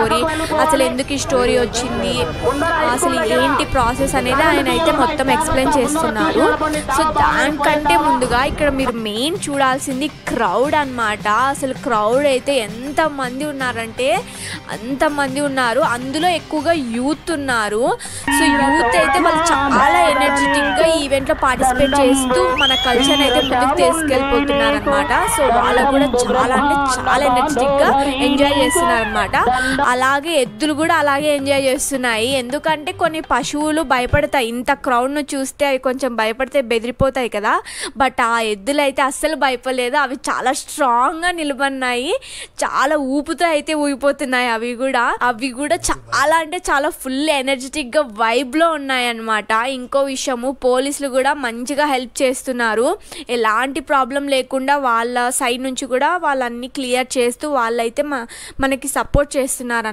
Story, అసలు ఎందుకు ఈ స్టోరీ వచ్చింది, అసలు ఏంటి ప్రాసెస్ అనేది ఆయన అయితే మొత్తం ఎక్స్ప్లెయిన్ చేస్తున్నారు. సో దానికంటే ముందుగా ఇక్కడ మీరు మెయిన్ చూడాల్సింది క్రౌడ్ అన్నమాట. అసలు క్రౌడ్ అయితే ఎంతమంది ఉన్నారంటే అంతమంది ఉన్నారు, అందులో ఎక్కువగా యూత్ ఉన్నారు. సో యూత్ అయితే వాళ్ళు చాలా ఎనర్జెటిక్గా ఈ ఈవెంట్లో పార్టిసిపేట్ చేస్తూ మన కల్చర్ అయితే ముందుకు తీసుకెళ్ళిపోతున్నారు అనమాట. సో వాళ్ళు కూడా చాలా అంటే చాలా ఎనర్జెటిక్గా ఎంజాయ్ చేస్తున్నారు అనమాట. అలాగే ఎద్దులు కూడా అలాగే ఎంజాయ్ చేస్తున్నాయి. ఎందుకంటే కొన్ని పశువులు భయపడతాయి, ఇంత క్రౌడ్ను చూస్తే అవి కొంచెం భయపడితే బెదిరిపోతాయి కదా. బట్ ఆ ఎద్దులు అయితే అస్సలు భయపడలేదు, అవి చాలా స్ట్రాంగ్గా నిలబడినాయి, చాలా ఊపుతో అయితే ఊగిపోతున్నాయి. అవి కూడా చాలా అంటే చాలా ఫుల్ ఎనర్జెటిక్గా వైబ్లో ఉన్నాయి అన్నమాట. ఇంకో విషయము, పోలీసులు కూడా మంచిగా హెల్ప్ చేస్తున్నారు, ఎలాంటి ప్రాబ్లం లేకుండా వాళ్ళ సైడ్ నుంచి కూడా వాళ్ళన్నీ క్లియర్ చేస్తూ వాళ్ళైతే మనకి సపోర్ట్ చేస్తున్నారు